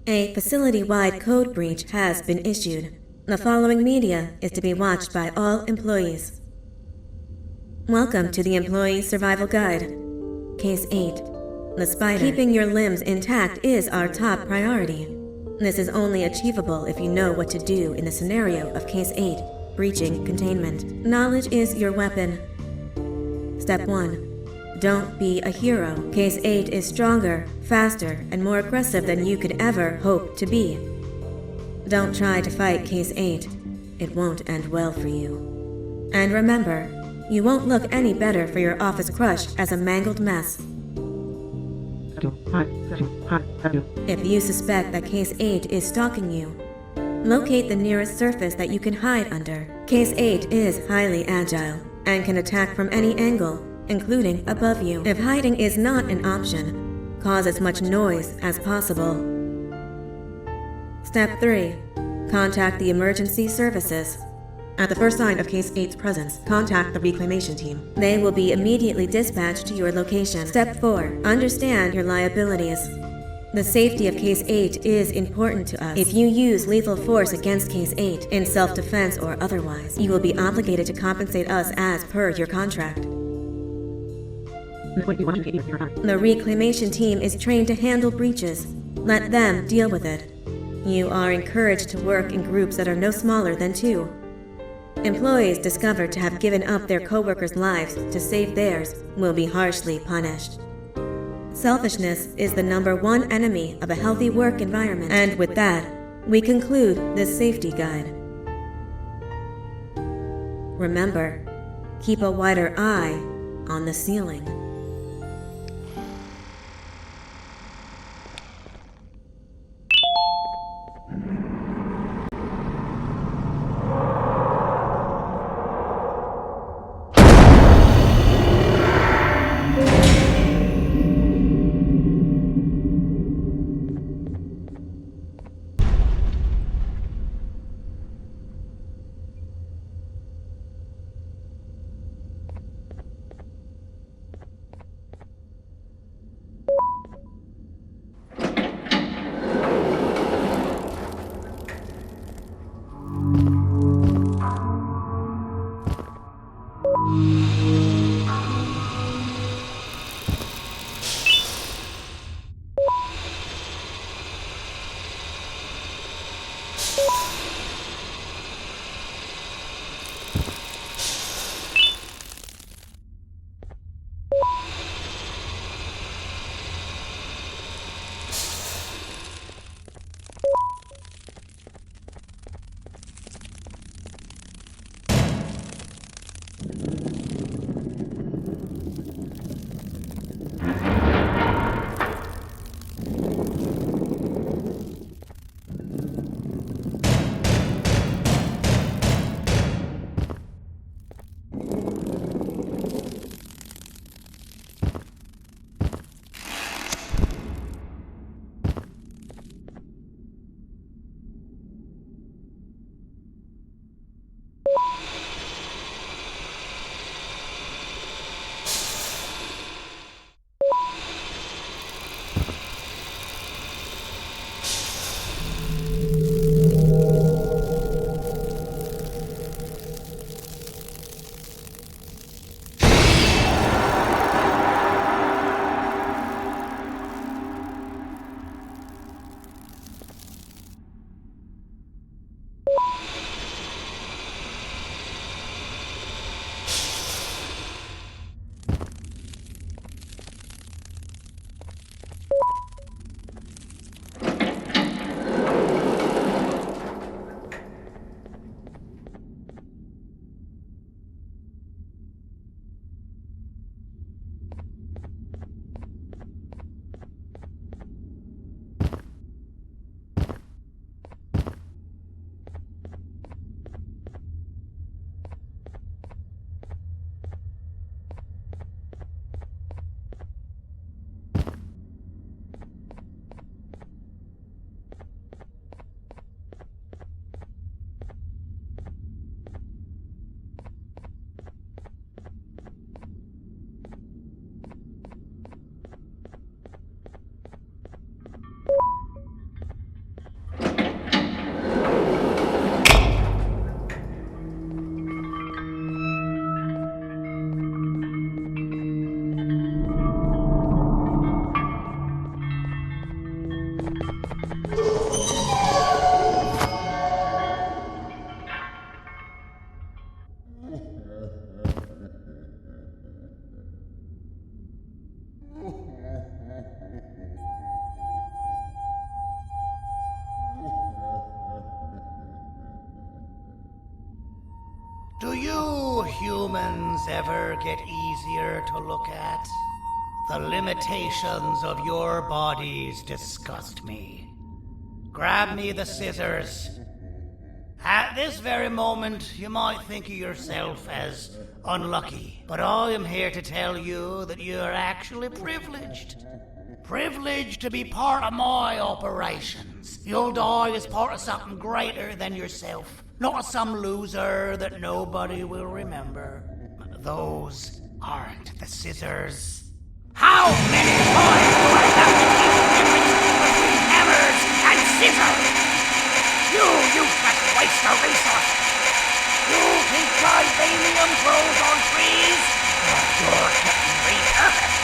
A facility-wide code breach has been issued. The following media is to be watched by all employees. Welcome to the Employee Survival Guide. Case 8. The Spider. Keeping your limbs intact is our top priority. This is only achievable if you know what to do in the scenario of Case 8, breaching containment. Knowledge is your weapon. Step 1. Don't be a hero. Case 8 is stronger, faster, and more aggressive than you could ever hope to be. Don't try to fight Case 8. It won't end well for you. And remember, you won't look any better for your office crush as a mangled mess. If you suspect that Case 8 is stalking you, locate the nearest surface that you can hide under. Case 8 is highly agile and can attack from any angle, including above you. If hiding is not an option, cause as much noise as possible. Step 3. Contact the emergency services. At the first sign of Case 8's presence, contact the reclamation team. They will be immediately dispatched to your location. Step 4. Understand your liabilities. The safety of Case 8 is important to us. If you use lethal force against Case 8, in self-defense or otherwise, you will be obligated to compensate us as per your contract. The reclamation team is trained to handle breaches. Let them deal with it. You are encouraged to work in groups that are no smaller than 2. Employees discovered to have given up their co-workers' lives to save theirs will be harshly punished. Selfishness is the #1 enemy of a healthy work environment. And with that, we conclude this safety guide. Remember, keep a wider eye on the ceiling. Do you humans ever get easier to look at? The limitations of your bodies disgust me. Grab me the scissors. At this very moment, you might think of yourself as unlucky, but I am here to tell you that you are actually privileged. Privileged to be part of my operations. You'll die as part of something greater than yourself, not as some loser that nobody will remember. Those aren't the scissors. How many times do I have to keep the difference between hammers and scissors? You useless waste of resources! You think vibranium grows on trees? Well, you're getting repurposed.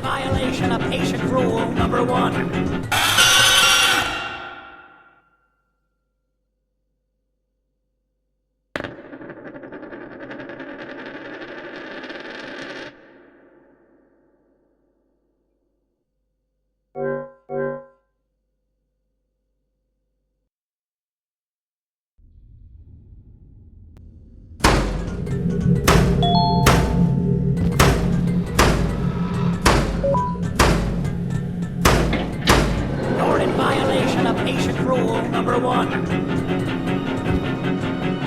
Violation of patient rule number 1. Number 1.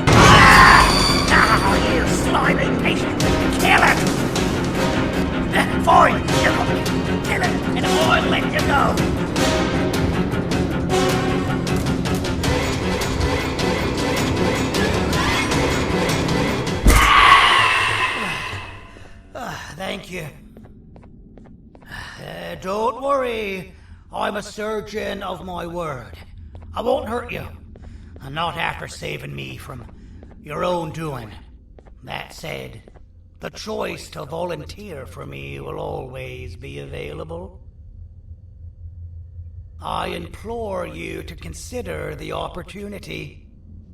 Ah, you slimy patient! Kill it! Fine, kill it, and I'll let you go. Thank you. Don't worry, I'm a surgeon of my word. I won't hurt you, and not after saving me from your own doing. That said, the choice to volunteer for me will always be available. I implore you to consider the opportunity.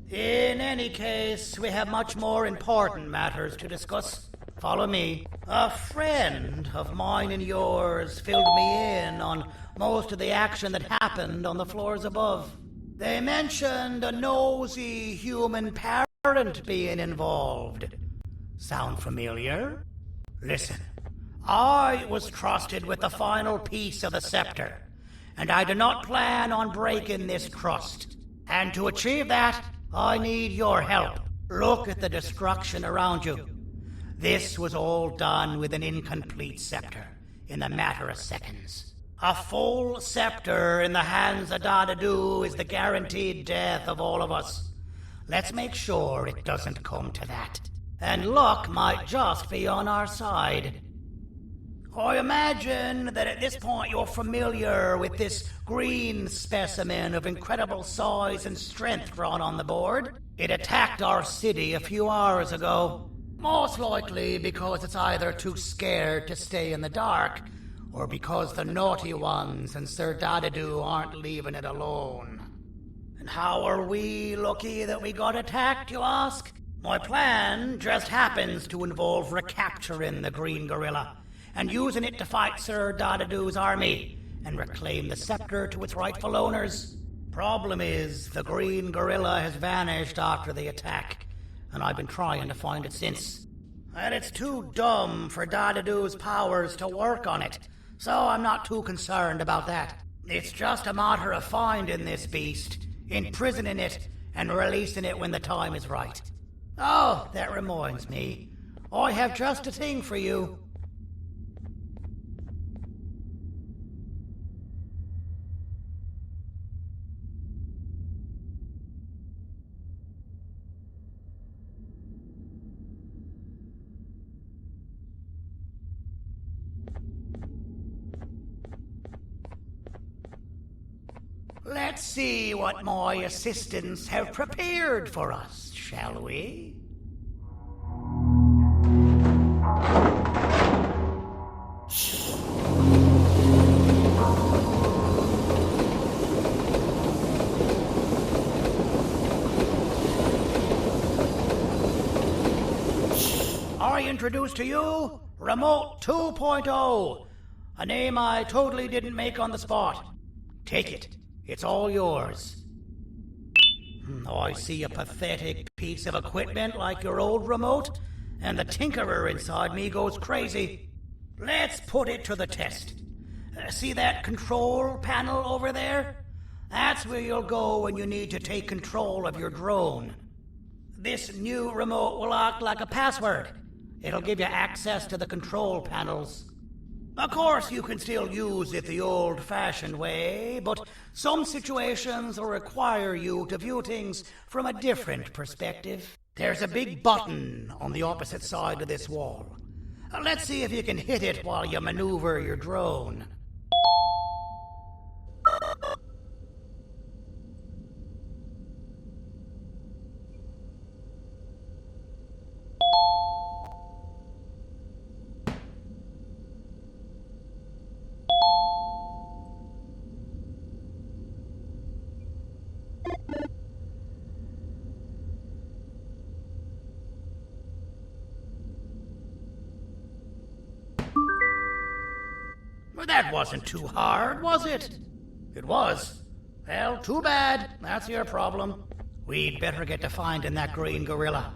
In any case, we have much more important matters to discuss. Follow me. A friend of mine and yours filled me in on most of the action that happened on the floors above. They mentioned a nosy human parent being involved. Sound familiar? Listen, I was trusted with the final piece of the scepter, and I do not plan on breaking this trust. And to achieve that, I need your help. Look at the destruction around you. This was all done with an incomplete scepter in a matter of seconds. A full scepter in the hands of Dadadu is the guaranteed death of all of us. Let's make sure it doesn't come to that. And luck might just be on our side. I imagine that at this point you're familiar with this green specimen of incredible size and strength drawn on the board. It attacked our city a few hours ago. Most likely because it's either too scared to stay in the dark, or because the naughty ones and Sir Dadadu aren't leaving it alone. And how are we lucky that we got attacked, you ask? My plan just happens to involve recapturing the green gorilla and using it to fight Sir Dadadu's army and reclaim the scepter to its rightful owners. Problem is, the green gorilla has vanished after the attack, and I've been trying to find it since. And it's too dumb for Dadadu's powers to work on it, so I'm not too concerned about that. It's just a matter of finding this beast, imprisoning it, and releasing it when the time is right. Oh, that reminds me. I have just a thing for you. Let's see what my assistants have prepared for us, shall we? I introduce to you Remote 2.0, a name I totally didn't make on the spot. Take it. It's all yours. I see a pathetic piece of equipment like your old remote, and the tinkerer inside me goes crazy. Let's put it to the test. See that control panel over there? That's where you'll go when you need to take control of your drone. This new remote will act like a password. It'll give you access to the control panels. Of course, you can still use it the old-fashioned way, but some situations will require you to view things from a different perspective. There's a big button on the opposite side of this wall. Let's see if you can hit it while you maneuver your drone. Well, that wasn't too hard, was it? It was. Well, too bad. That's your problem. We'd better get to finding that green gorilla.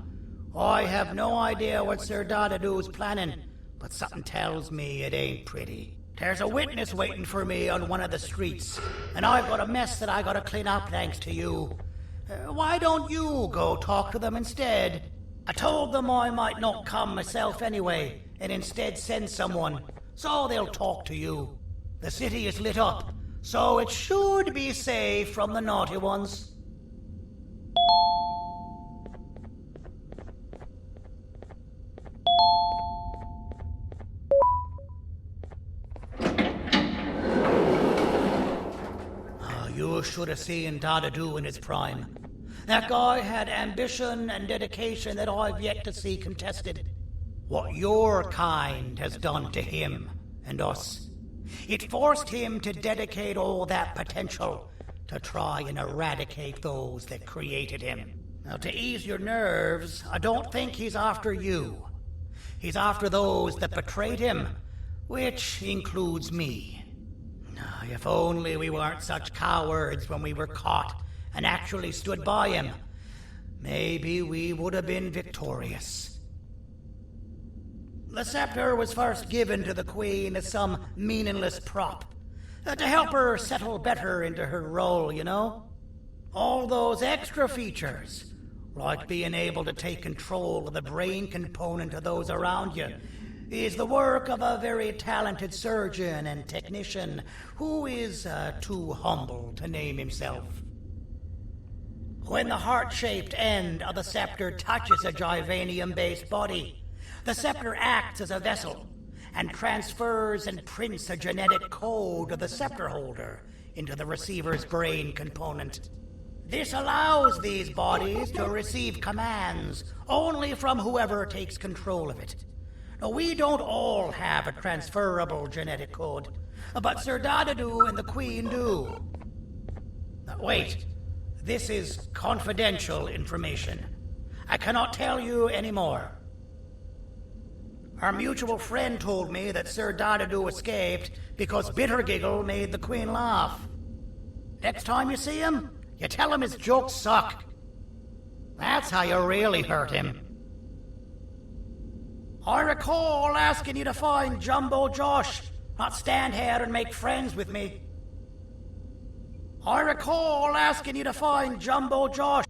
I have no idea what Sir Dadadu's planning, but something tells me it ain't pretty. There's a witness waiting for me on one of the streets, and I've got a mess that I gotta clean up thanks to you. Why don't you go talk to them instead? I told them I might not come myself anyway, and instead send someone, so they'll talk to you. The city is lit up, so it should be safe from the naughty ones. You should have seen Dadadu in his prime. That guy had ambition and dedication that I've yet to see contested. What your kind has done to him and us. It forced him to dedicate all that potential to try and eradicate those that created him. Now, to ease your nerves, I don't think he's after you. He's after those that betrayed him, which includes me. If only we weren't such cowards when we were caught and actually stood by him. Maybe we would have been victorious. The scepter was first given to the Queen as some meaningless prop, to help her settle better into her role, you know? All those extra features, like being able to take control of the brain component of those around you, is the work of a very talented surgeon and technician who is too humble to name himself. When the heart-shaped end of the scepter touches a Givanium-based body, the scepter acts as a vessel and transfers and prints a genetic code of the scepter holder into the receiver's brain component. This allows these bodies to receive commands only from whoever takes control of it. Now, we don't all have a transferable genetic code, but Sir Dadadu and the Queen do. Wait, this is confidential information. I cannot tell you any more. Our mutual friend told me that Sir Dadadu escaped because Bittergiggle made the Queen laugh. Next time you see him, you tell him his jokes suck. That's how you really hurt him. I recall asking you to find Jumbo Josh, not stand here and make friends with me. I recall asking you to find Jumbo Josh.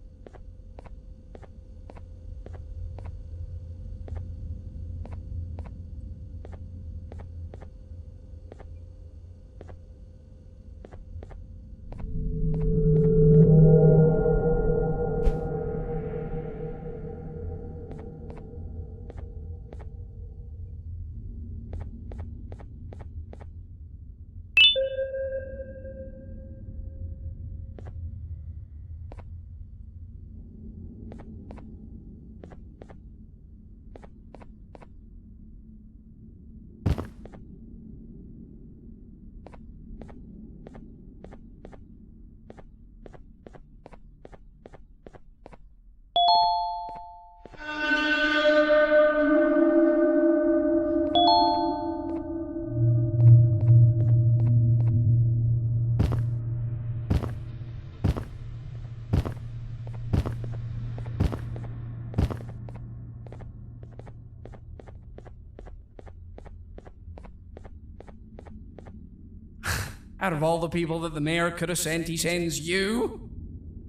Out of all the people that the mayor could have sent, he sends you?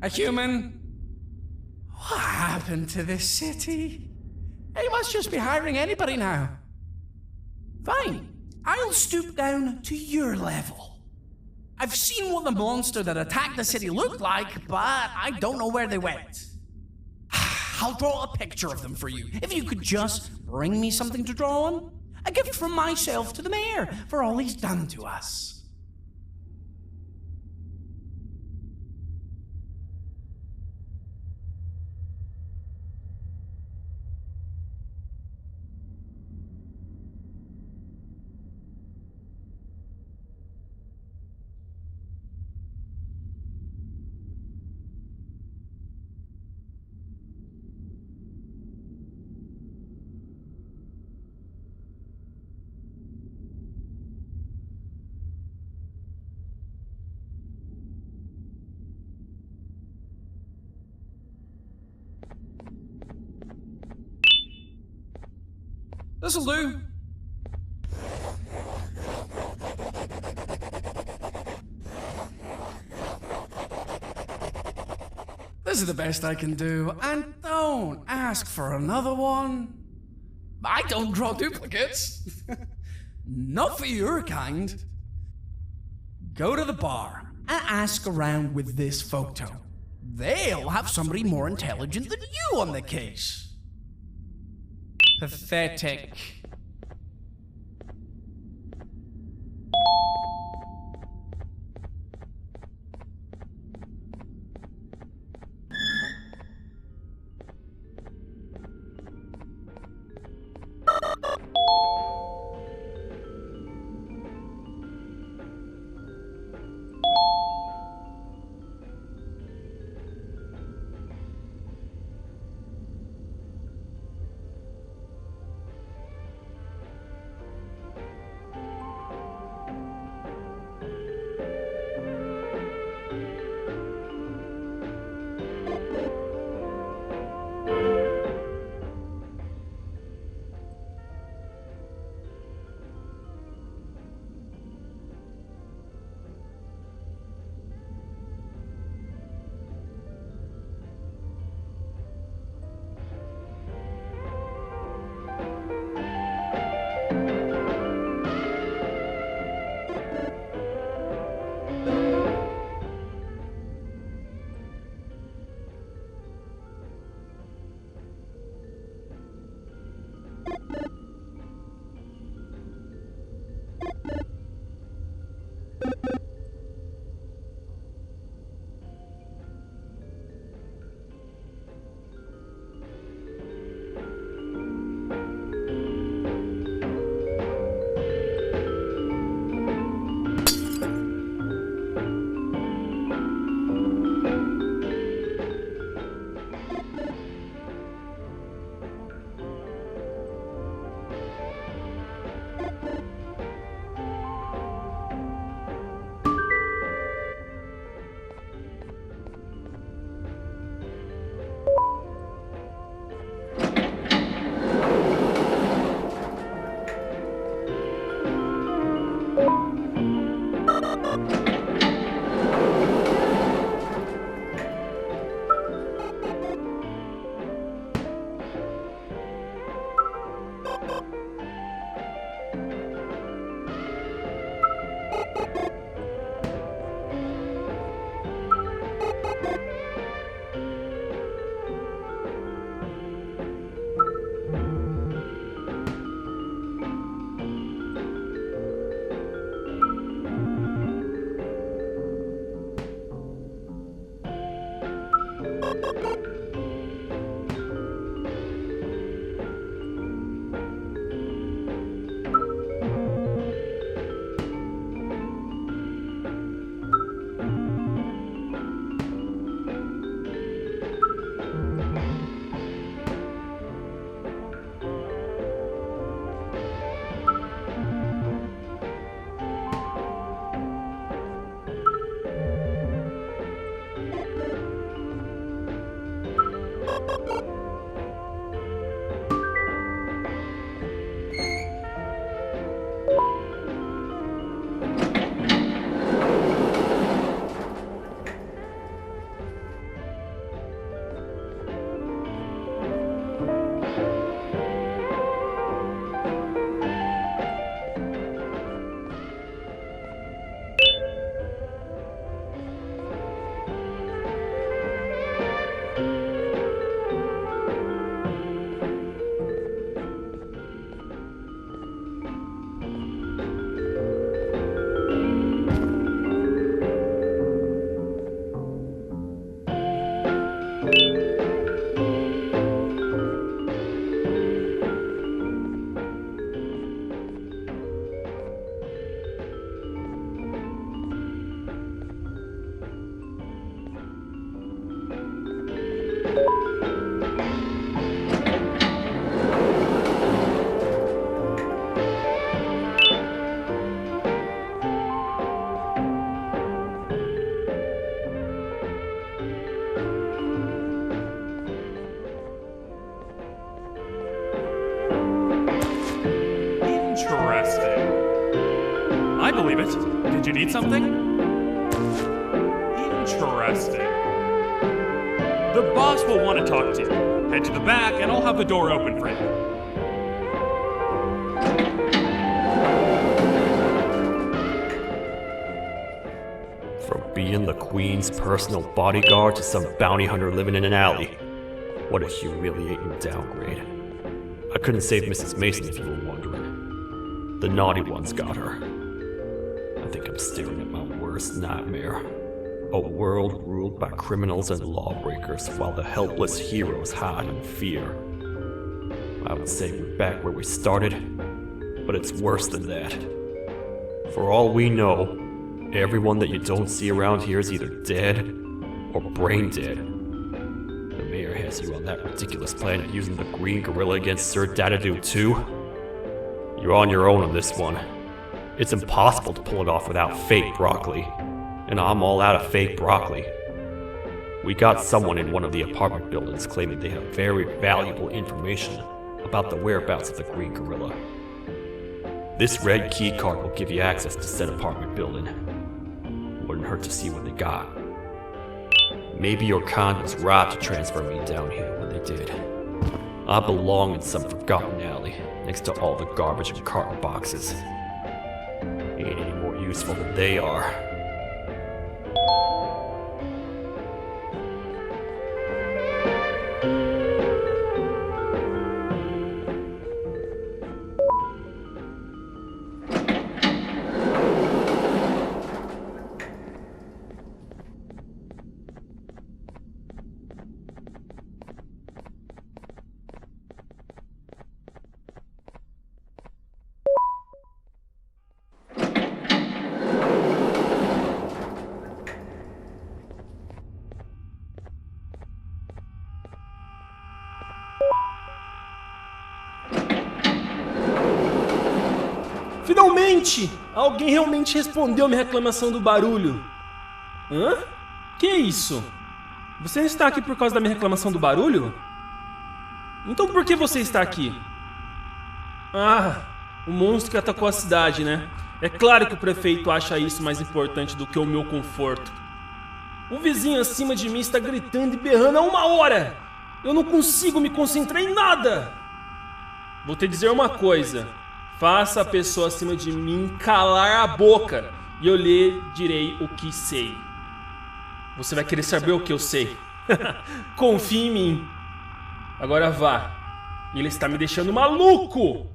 A human? What happened to this city? He must just be hiring anybody now. Fine, I'll stoop down to your level. I've seen what the monster that attacked the city looked like, but I don't know where they went. I'll draw a picture of them for you, if you could just bring me something to draw on. A gift from myself to the mayor for all he's done to us. This'll do. This is the best I can do, and don't ask for another one. I don't draw duplicates. Not for your kind. Go to the bar and ask around with this photo. They'll have somebody more intelligent than you on the case. Pathetic. David. Did you need something? Interesting. The boss will want to talk to you. Head to the back and I'll have the door open for you. From being the Queen's personal bodyguard to some bounty hunter living in an alley. What a humiliating downgrade. I couldn't save Mrs. Mason if you were wondering. The naughty ones got her. I think I'm staring at my worst nightmare. A world ruled by criminals and lawbreakers while the helpless heroes hide in fear. I would say we're back where we started, but it's worse than that. For all we know, everyone that you don't see around here is either dead or brain dead. The mayor has you on that ridiculous planet using the green gorilla against Sir Dadadoo too. You're on your own on this one. It's impossible to pull it off without fake broccoli. And I'm all out of fake broccoli. We got someone in one of the apartment buildings claiming they have very valuable information about the whereabouts of the green gorilla. This red key card will give you access to said apartment building. Wouldn't hurt to see what they got. Maybe your con was right to transfer me down here when they did. I belong in some forgotten alley next to all the garbage and carton boxes. Ain't any more useful than they are. Finalmente! Alguém realmente respondeu minha reclamação do barulho. Hã? Que é isso? Você está aqui por causa da minha reclamação do barulho? Então por que você está aqui? Ah, o monstro que atacou a cidade, né? É claro que o prefeito acha isso mais importante do que o meu conforto. O vizinho acima de mim está gritando e berrando há 1 hora! Eu não consigo me concentrar em nada! Vou te dizer uma coisa. Faça a pessoa acima de mim calar a boca e eu lhe direi o que sei. Você vai querer saber o que eu sei. Confie em mim. Agora vá. Ele está me deixando maluco!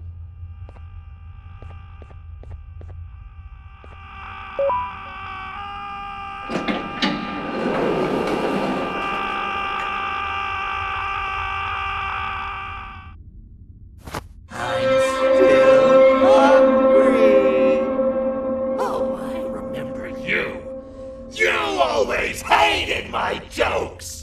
Jokes!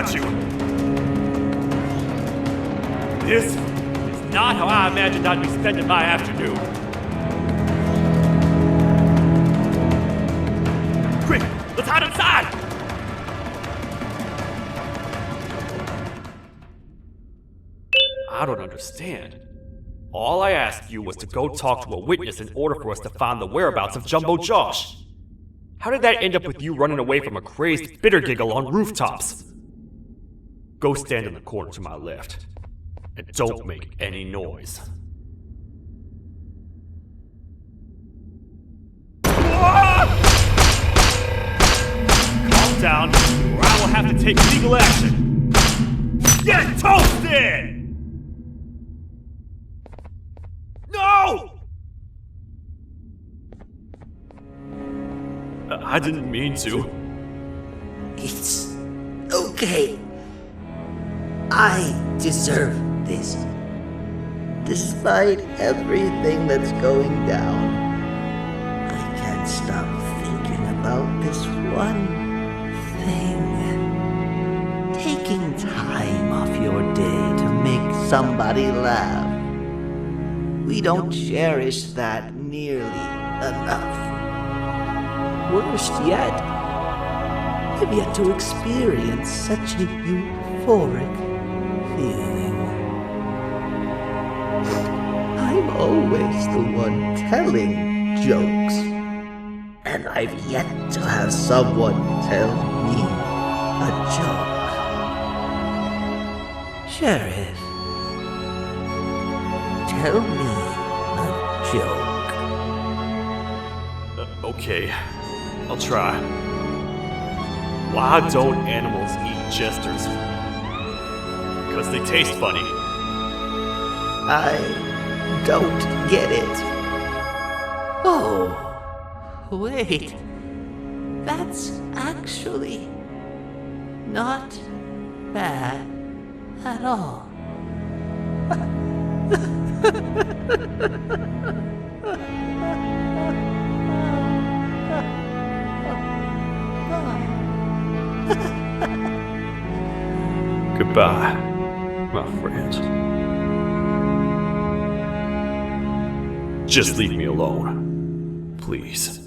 got you! This is not how I imagined I'd be spending my afternoon. Quick, let's hide inside! I don't understand. All I asked you was to go talk to a witness in order for us to find the whereabouts of Jumbo Josh. How did that end up with you running away from a crazed bitter giggle on rooftops? Go stand in the corner to my left. And don't make any noise. Calm down, or I will have to take legal action. Get toasted! No! I didn't mean to. It's okay. I deserve this. Despite everything that's going down, I can't stop thinking about this one thing. Taking time off your day to make somebody laugh. We don't cherish that nearly enough. Worst yet, I've yet to experience such a euphoric feeling. I'm always the one telling jokes, and I've yet to have someone tell me a joke. Sheriff, tell me a joke. Okay, I'll try. Why don't animals eat jesters? Because they taste funny. I don't get it. Oh, wait. That's actually not bad at all. Goodbye, my friend. Just leave me alone, please.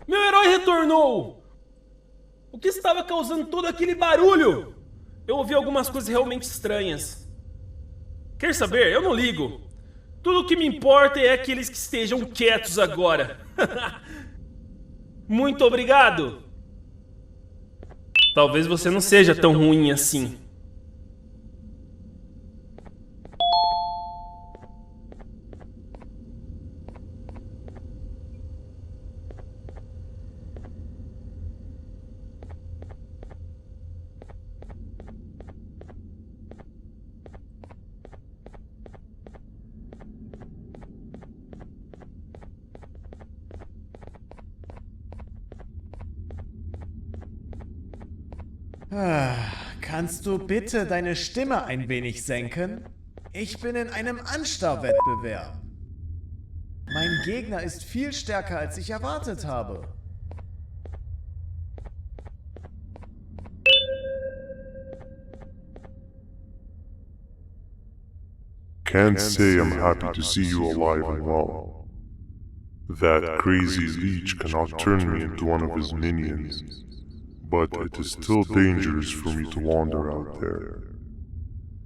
Meu herói retornou! O que estava causando todo aquele barulho? Eu ouvi algumas coisas realmente estranhas. Quer saber? Eu não ligo. Tudo o que me importa é que eles que estejam quietos agora. Muito obrigado! Talvez você não seja tão ruim assim. Kannst du bitte deine Stimme ein wenig senken? Ich bin in einem Anstarrwettbewerb. Mein Gegner ist viel stärker, als ich erwartet habe. Can't say I'm happy to see you alive and well. That crazy leech cannot turn me into one of his minions. But it is still dangerous for me to wander out there.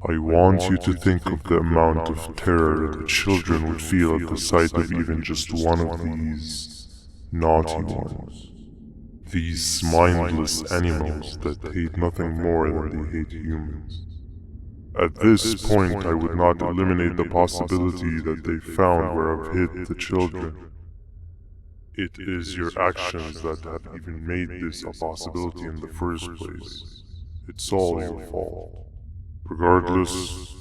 I want you to think of the amount of terror that the children would feel at the sight of even just one of these naughty ones. These mindless animals that hate nothing more than they hate humans. At this point, I would not eliminate the possibility that they found where I've hid the children. It is your actions that have even made this a possibility in the first place. It's all your fault. Regardless,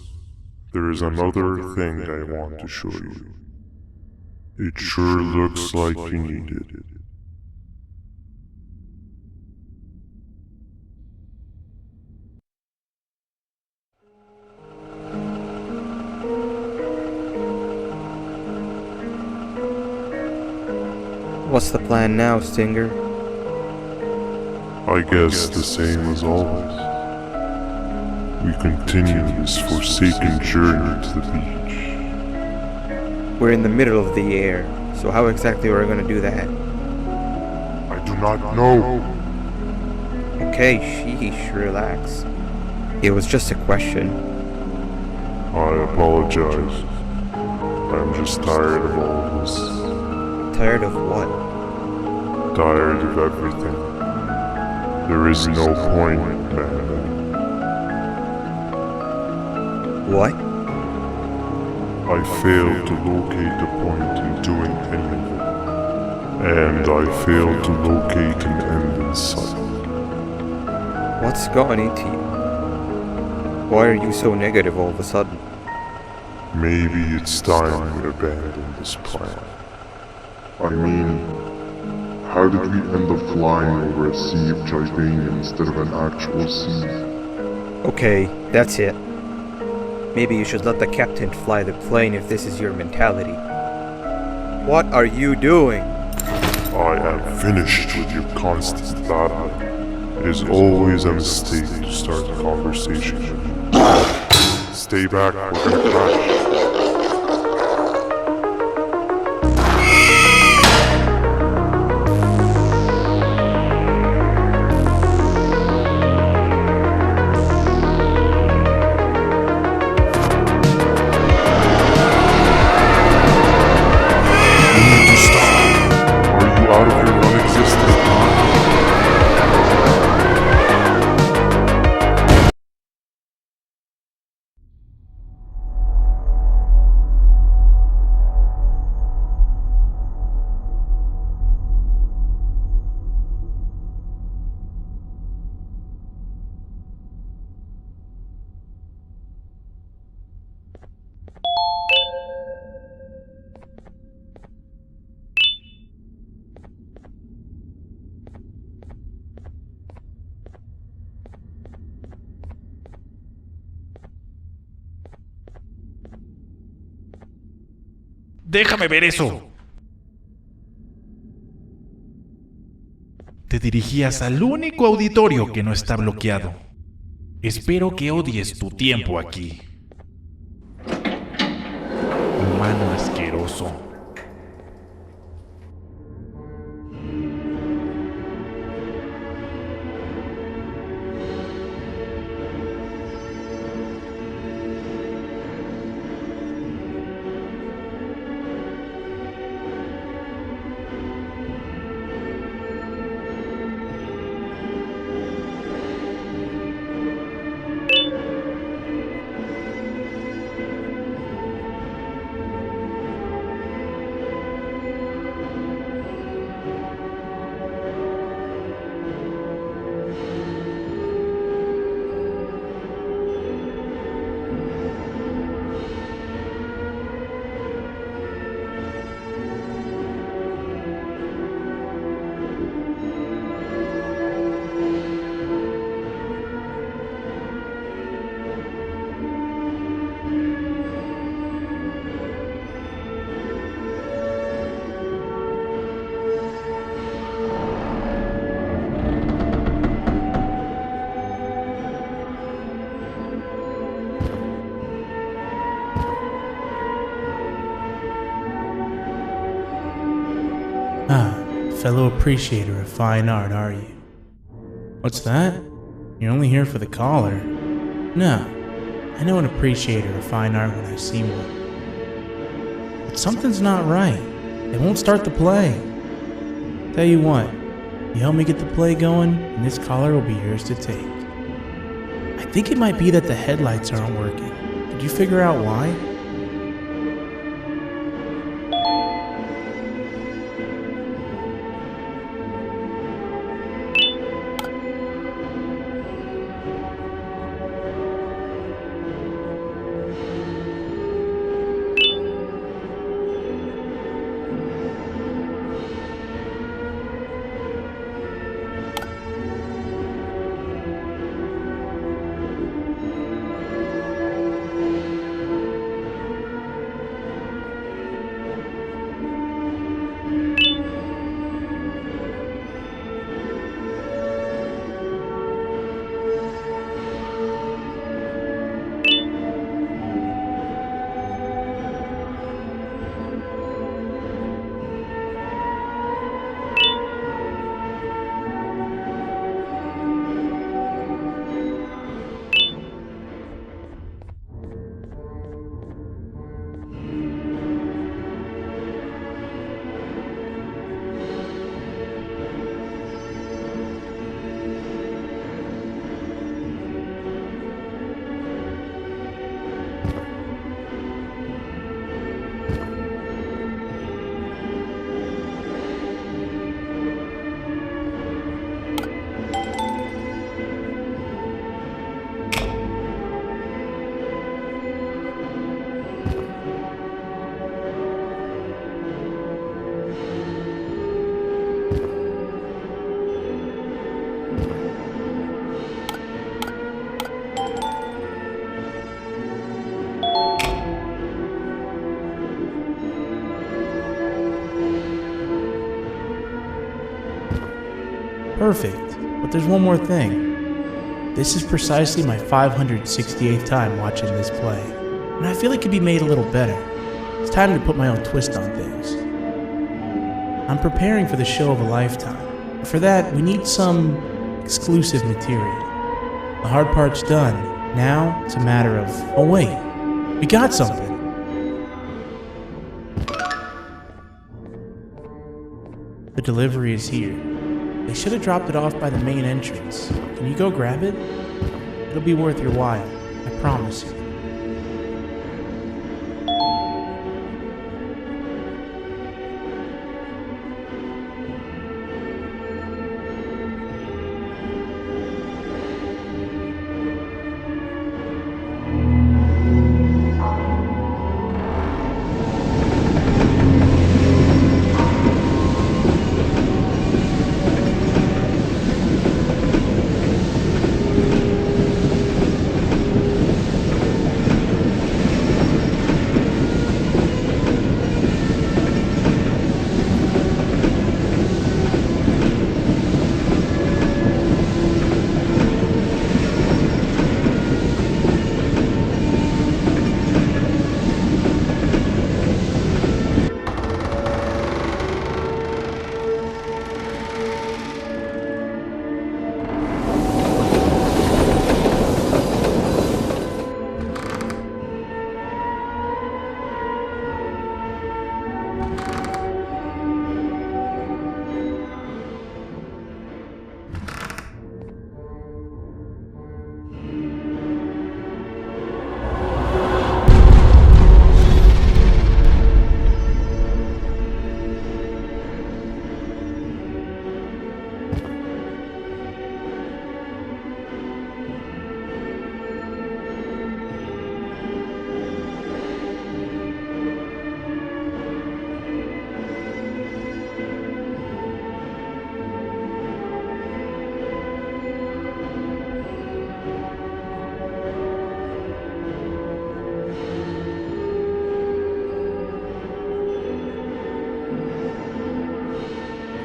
there is another thing I want to show you. It sure looks like you need it. What's the plan now, Stinger? I guess the same as always. We continue this forsaken journey to the beach. We're in the middle of the air, so how exactly are we going to do that? I do not know. Okay, sheesh, relax. It was just a question. I apologize. I'm just tired of all of this. Tired of what? Tired of everything. There is no point, Banban. What? I failed to locate a point in doing any of it. And I failed to locate an end in sight. What's gotten into you? Why are you so negative all of a sudden? Maybe it's time we abandon this plan. I mean, how did we end up flying over a sea of Jivania instead of an actual sea? Okay, that's it. Maybe you should let the captain fly the plane if this is your mentality. What are you doing? I am finished with your constant babbling. It is always a mistake to start a conversation. Stay back, we're gonna crash. Déjame ver eso. Te dirigías al único auditorio que no está bloqueado. Espero que odies tu tiempo aquí. Humano asqueroso. Fellow appreciator of fine art, are you? What's that? You're only here for the collar? No, I know an appreciator of fine art when I see one. But something's not right. They won't start the play. Tell you what, you help me get the play going, and this collar will be yours to take. I think it might be that the headlights aren't working. Did you figure out why? Perfect. But there's one more thing. This is precisely my 568th time watching this play, and I feel it could be made a little better. It's time to put my own twist on things. I'm preparing for the show of a lifetime. For that, we need some exclusive material. The hard part's done. Now, it's a matter of... Oh wait, we got something. The delivery is here. They should have dropped it off by the main entrance. Can you go grab it? It'll be worth your while, I promise you.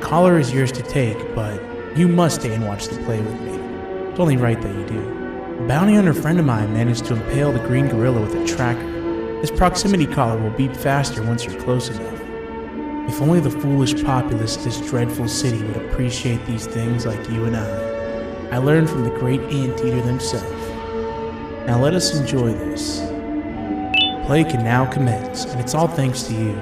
Collar is yours to take, but you must stay and watch the play with me. It's only right that you do. A bounty hunter friend of mine managed to impale the green gorilla with a tracker. This proximity collar will beep faster once you're close enough. If only the foolish populace of this dreadful city would appreciate these things like you and I. I learned from the great anteater themselves. Now let us enjoy this. Play can now commence, and it's all thanks to you.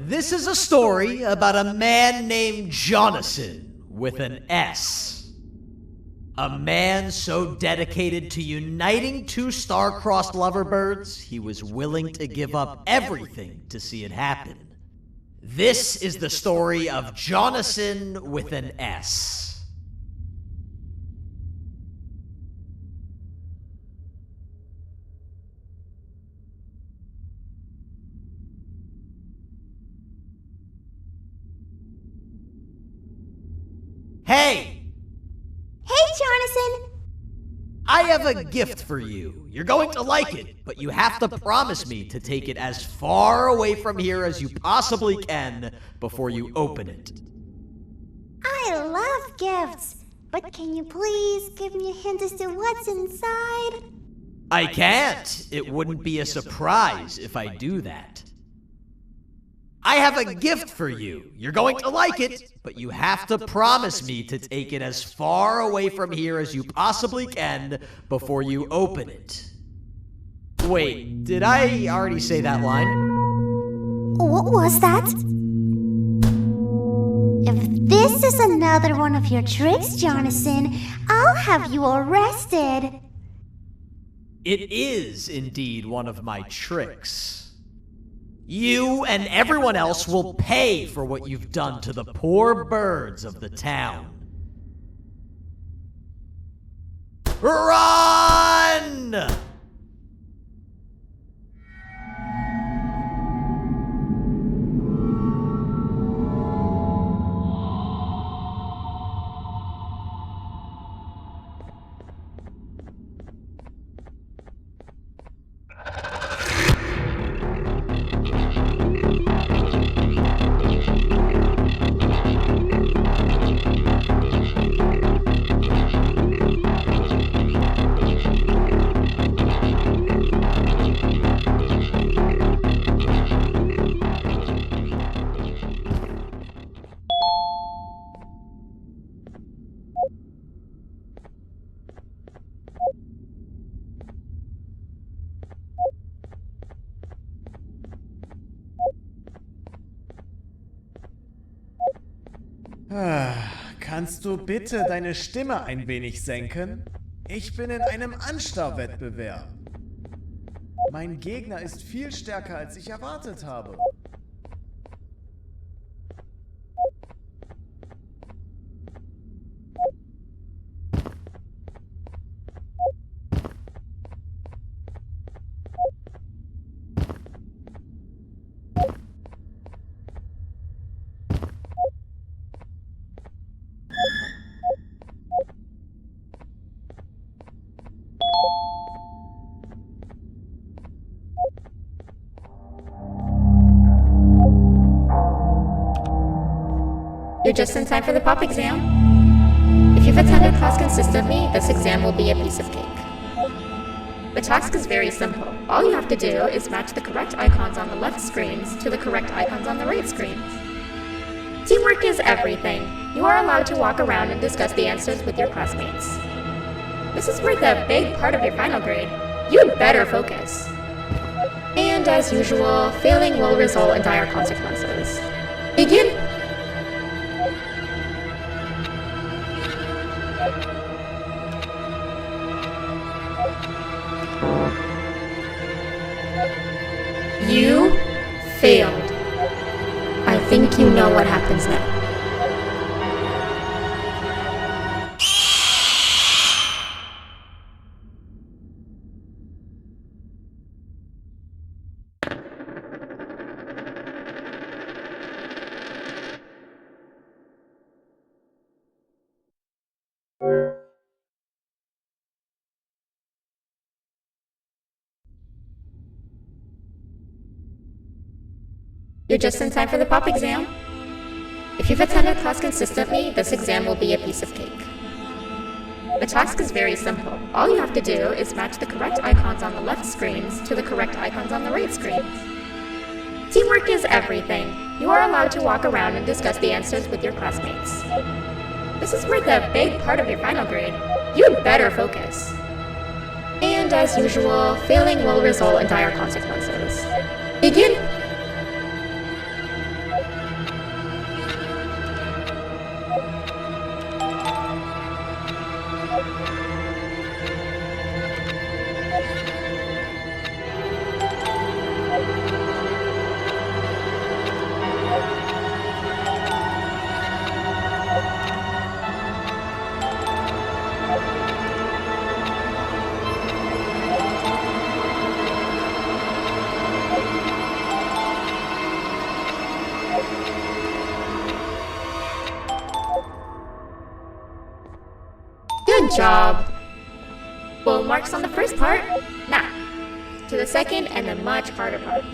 This is a story about a man named Jonathan with an S. A man so dedicated to uniting two star-crossed loverbirds, he was willing to give up everything to see it happen. This is the story of Jonathan with an S. Hey! Hey, Jonathan! I have a gift for you. You're going to like it, but you have to promise me to take it as far away from here as you possibly can before you open it. I love gifts, but can you please give me a hint as to what's inside? I can't. It wouldn't be a surprise if I do that. I have a gift for you. You're going to like it, but you have to promise me to take it as far away from here as you possibly can before you open it. Wait, did I already say that line? What was that? If this is another one of your tricks, Jonathan, I'll have you arrested. It is indeed one of my tricks. You and everyone else will pay for what you've done to the poor birds of the town. Run! Kannst du bitte deine Stimme ein wenig senken? Ich bin in einem Anstarrwettbewerb. Mein Gegner ist viel stärker, als ich erwartet habe. You're just in time for the pop exam. If you've attended class consistently, this exam will be a piece of cake. The task is very simple. All you have to do is match the correct icons on the left screens to the correct icons on the right screens. Teamwork is everything. You are allowed to walk around and discuss the answers with your classmates. This is worth a big part of your final grade. You better focus. And as usual, failing will result in dire consequences. Begin! You failed. I think you know what happens now. You're just in time for the pop exam. If you've attended class consistently, this exam will be a piece of cake. The task is very simple. All you have to do is match the correct icons on the left screens to the correct icons on the right screens. Teamwork is everything. You are allowed to walk around and discuss the answers with your classmates. This is worth a big part of your final grade. You better focus. And as usual, failing will result in dire consequences. Begin! Good job! Full marks on the first part. Now, to the second and the much harder part.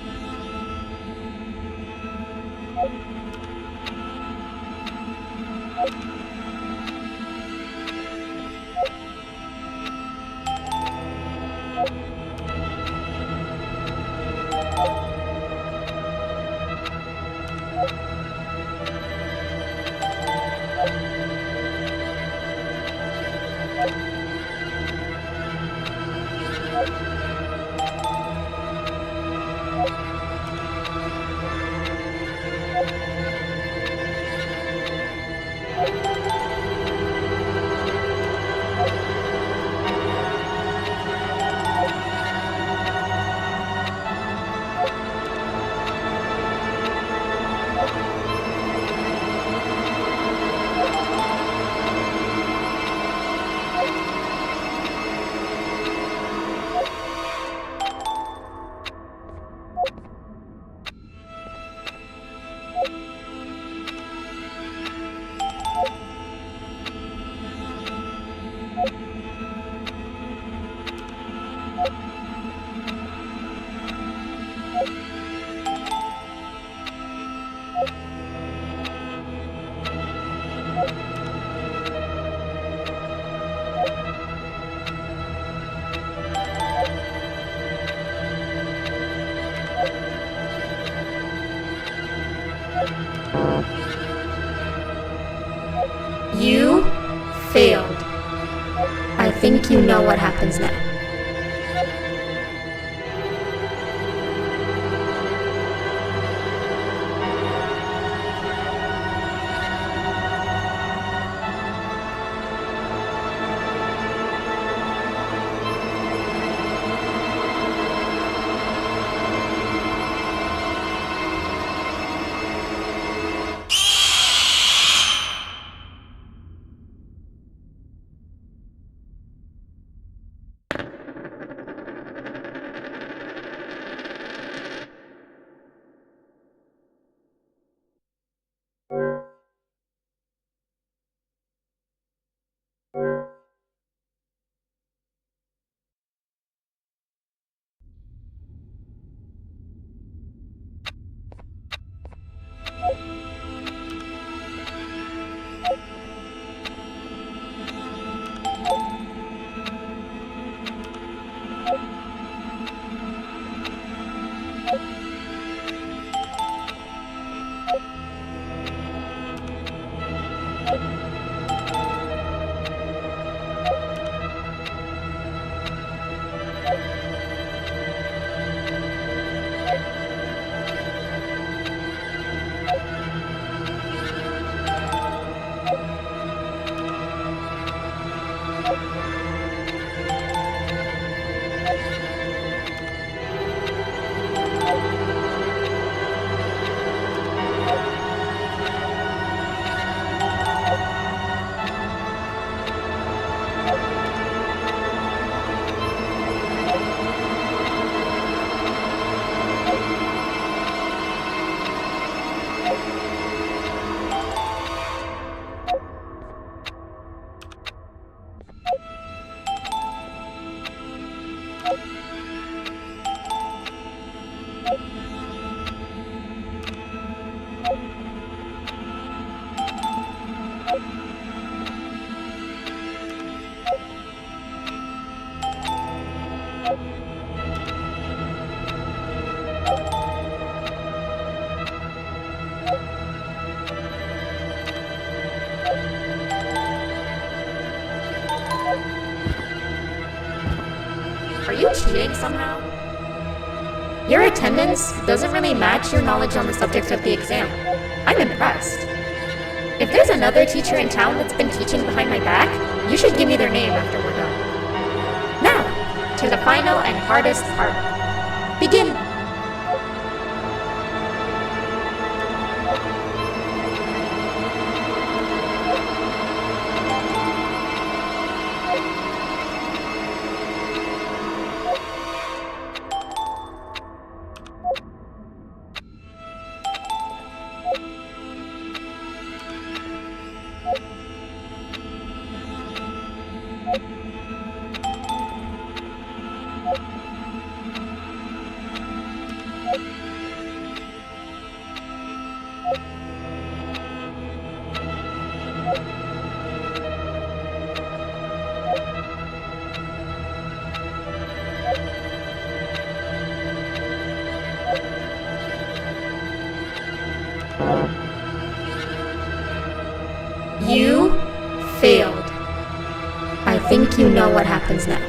You failed. I think you know what happens now. Are you cheating somehow? Your attendance doesn't really match your knowledge on the subject of the exam. I'm impressed. If there's another teacher in town that's been teaching behind my back, you should give me their name after we're done. Now, to the final and hardest part. Begin! You failed. I think you know what happens now.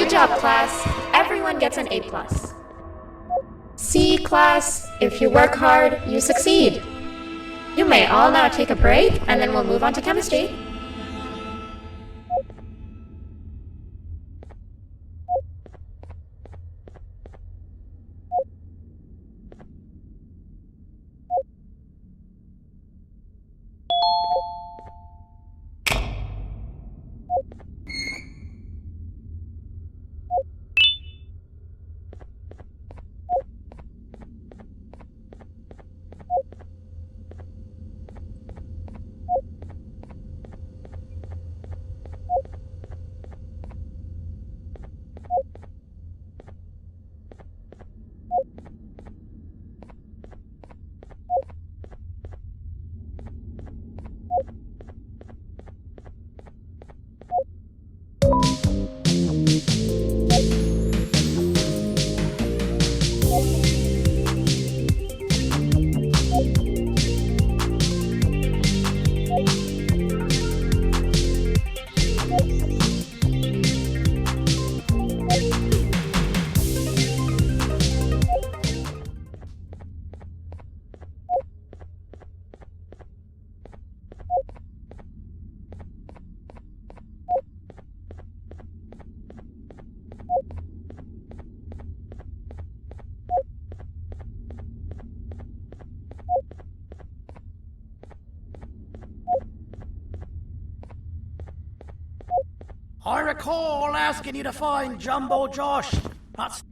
Good job, class. Everyone gets an A+. C, class. If you work hard, you succeed. You may all now take a break, and then we'll move on to chemistry. I recall asking you to find Jumbo Josh. That's...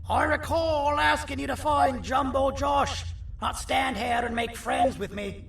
I recall asking you to find Jumbo Josh, not stand here and make friends with me.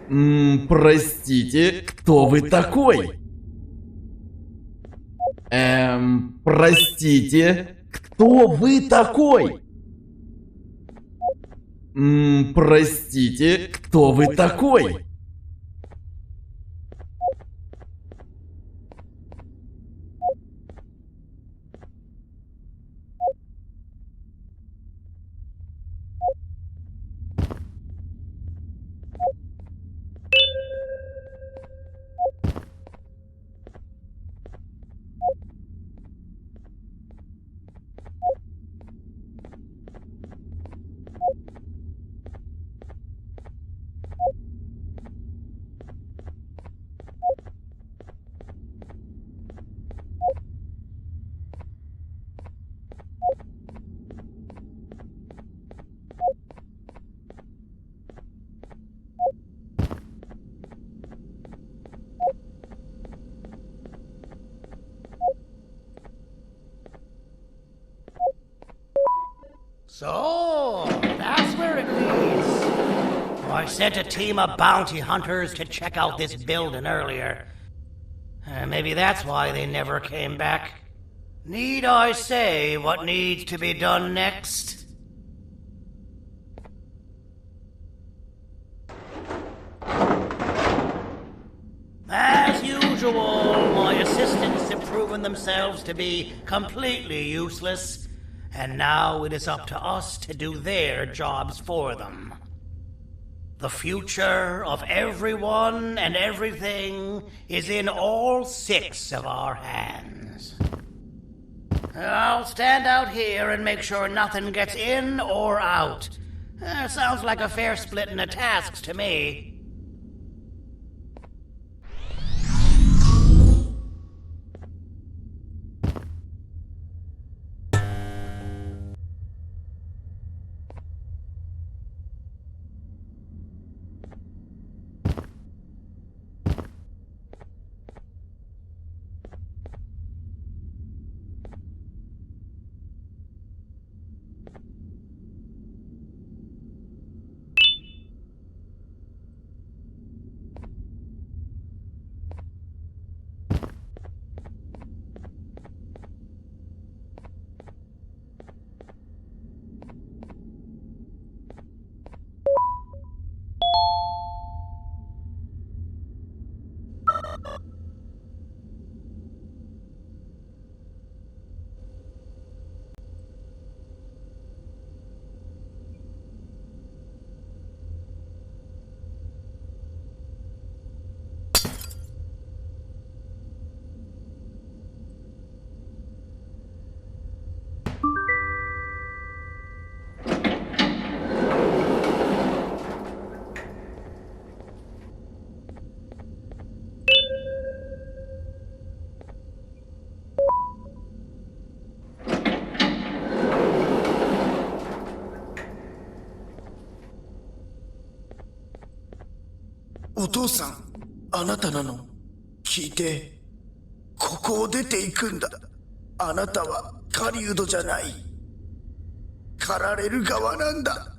Простите, кто вы такой? Простите, кто вы такой? Простите, кто вы такой? So, that's where it leads. I sent a team of bounty hunters to check out this building earlier. Maybe that's why they never came back. Need I say what needs to be done next? As usual, my assistants have proven themselves to be completely useless, and now it is up to us to do their jobs for them. The future of everyone and everything is in all 6 of our hands. I'll stand out here and make sure nothing gets in or out. Sounds like a fair splitting of tasks to me.お父さん、あなたなの？聞いて、ここを出ていくんだ。あなたは狩人じゃない。狩られる側なんだ。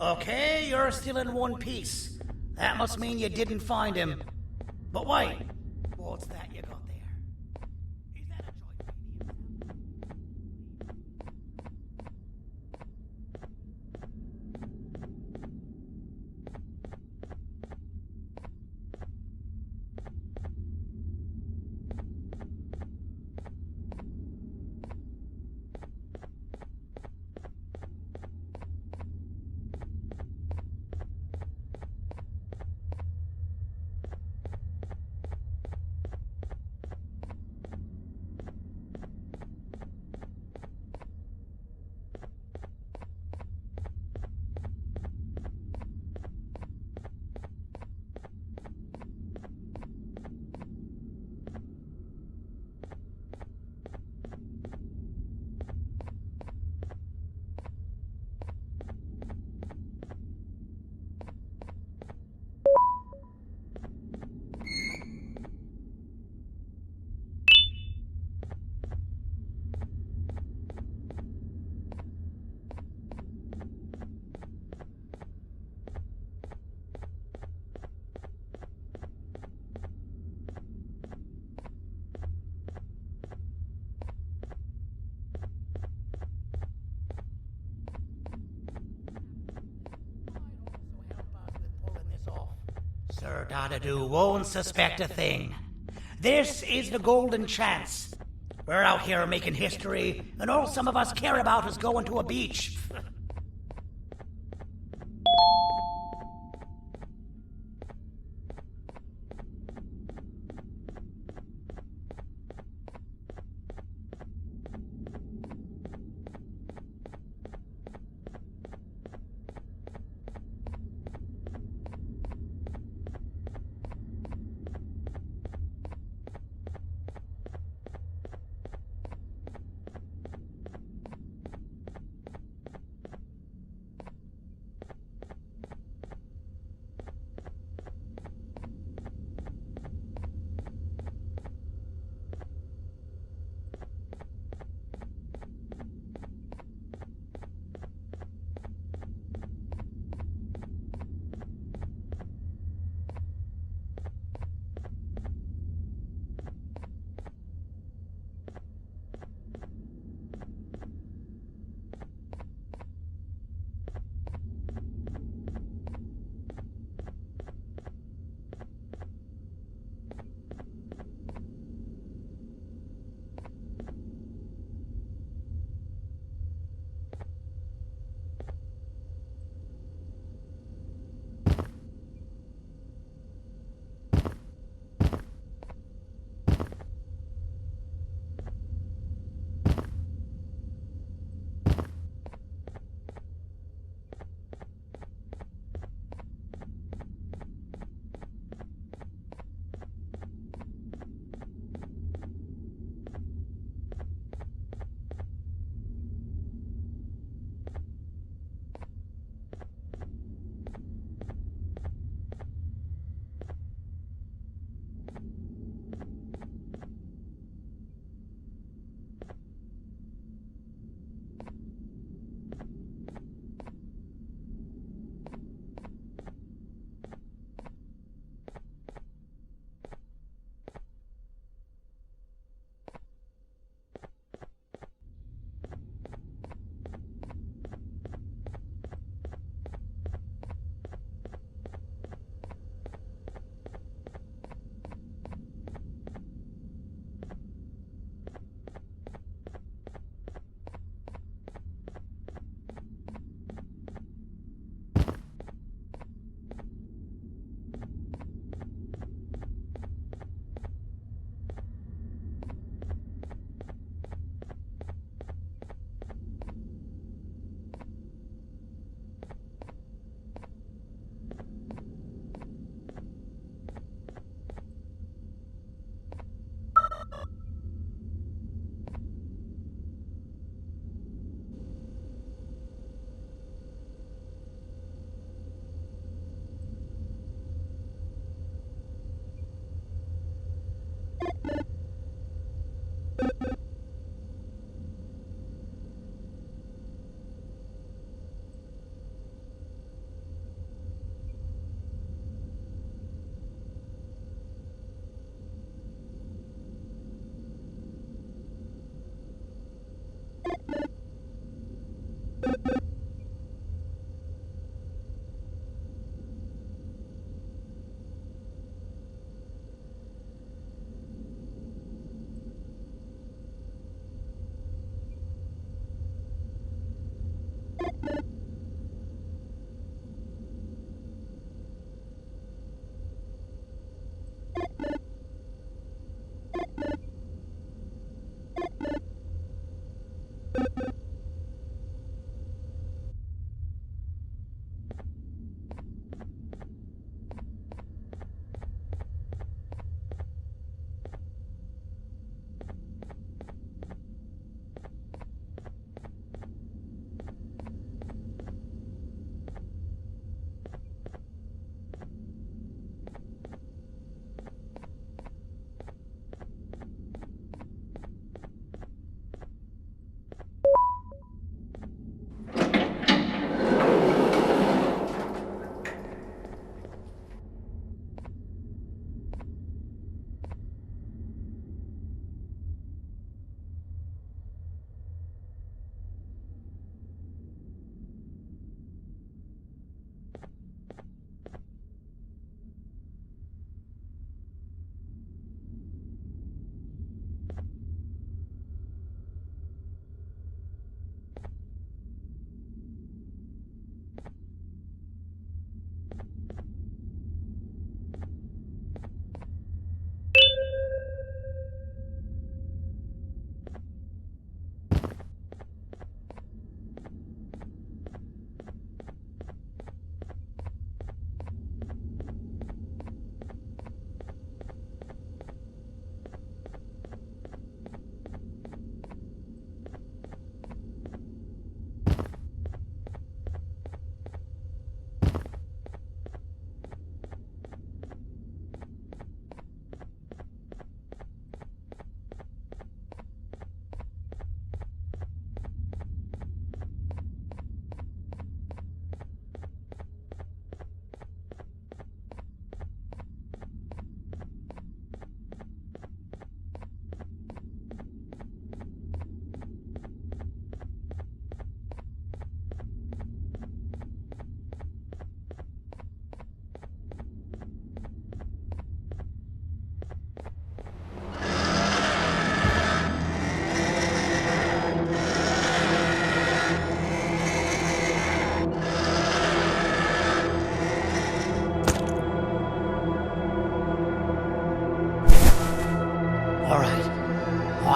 Okay, you're still in one piece. That must mean you didn't find him. But wait, what's that you got there? Is that a joint? Sir Dadadoo won't suspect a thing. This is the golden chance. We're out here making history, and all some of us care about is going to a beach.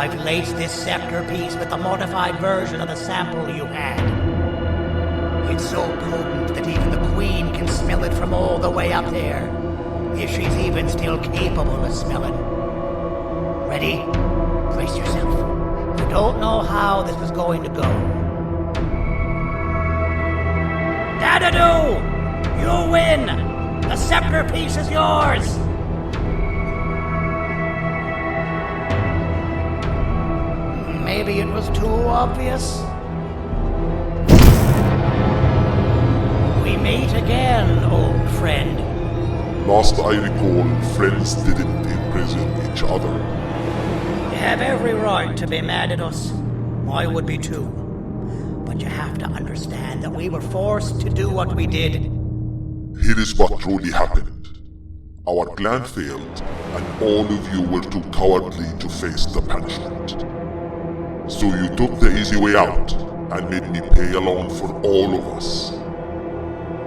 I've laced this scepter piece with the modified version of the sample you had. It's so potent that even the Queen can smell it from all the way up there, if she's even still capable of smelling. Ready? Brace yourself. You don't know how this is going to go. Dadadoo! You win! The scepter piece is yours! Maybe it was too obvious? We meet again, old friend. Last I recall, friends didn't imprison each other. You have every right to be mad at us. I would be too. But you have to understand that we were forced to do what we did. Here is what truly happened. Our plan failed, and all of you were too cowardly to face the punishment. So you took the easy way out, and made me pay along for all of us.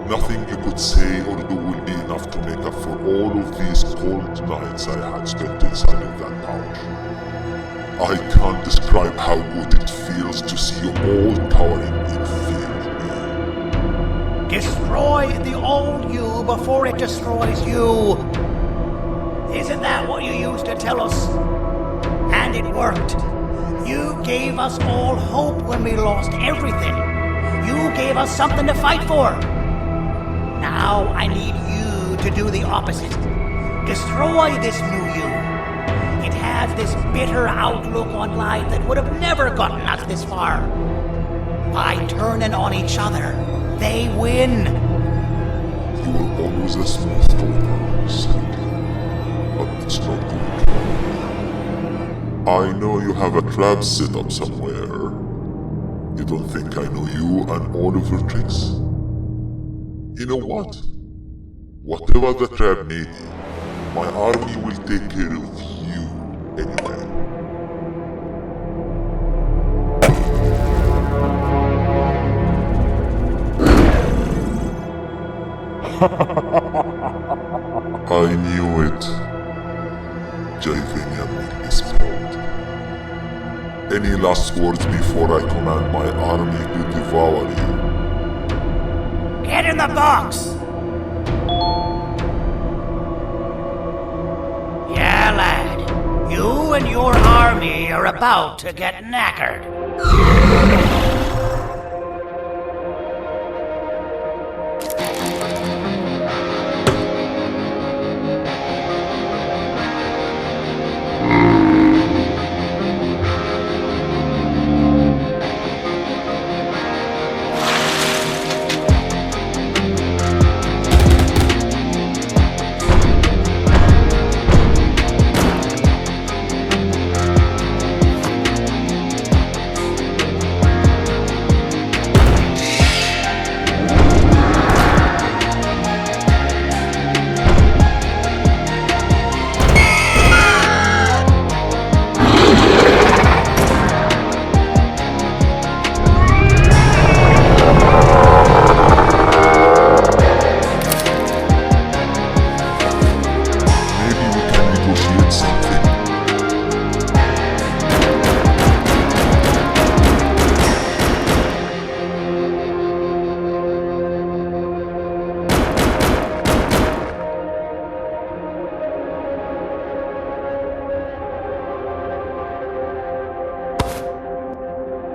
Nothing you could say or do will be enough to make up for all of these cold nights I had spent inside of that pouch. I can't describe how good it feels to see you all cowering in fear of me. Destroy the old you before it destroys you. Isn't that what you used to tell us? And it worked. You gave us all hope when we lost everything. You gave us something to fight for. Now I need you to do the opposite. Destroy this new you. It has this bitter outlook on life that would have never gotten us this far. By turning on each other, they win. You were always a smooth talker, Sandy. But it's not good. I know you have a trap set up somewhere. You don't think I know you and all of your tricks? You know what? Whatever the trap may be, my army will take care of you anyway. I knew it. Javenia made me spelled. Any last words before I command my army to devour you? Get in the box! Yeah, lad. You and your army are about to get knackered.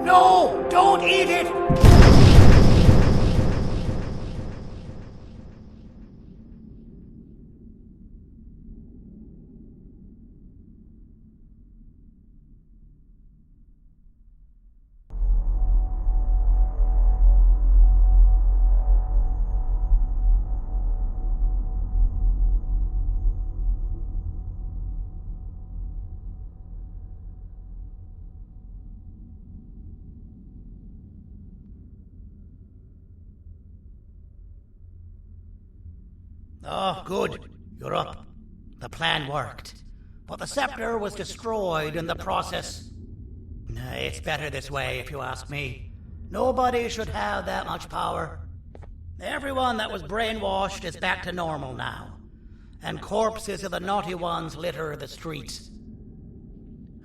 No! Don't eat it! Oh, good. You're up. The plan worked. But the scepter was destroyed in the process. It's better this way, if you ask me. Nobody should have that much power. Everyone that was brainwashed is back to normal now. And corpses of the naughty ones litter the streets.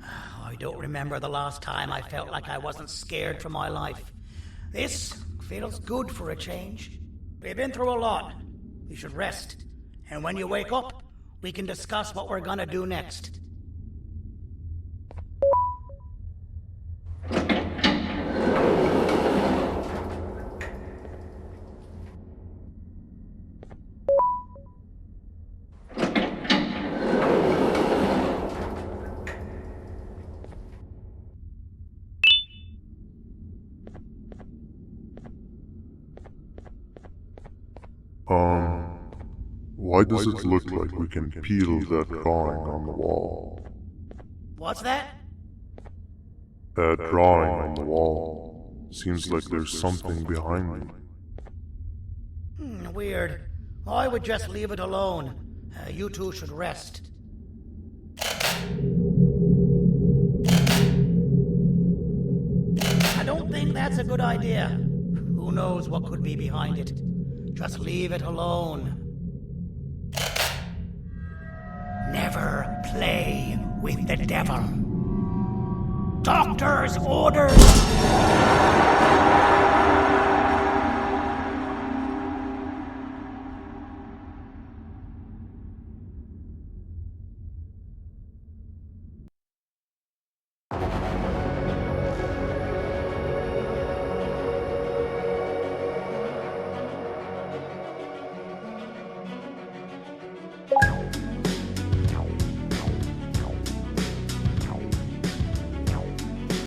I don't remember the last time I felt like I wasn't scared for my life. This feels good for a change. We've been through a lot. You should rest. And when you wake up, we can discuss what we're gonna do next. Why does it look like we can peel that drawing on the wall? What's that? That drawing on the wall. Seems like there's something behind it. Weird. I would just leave it alone. You two should rest. I don't think that's a good idea. Who knows what could be behind it? Just leave it alone. Never play with the devil. Doctor's orders!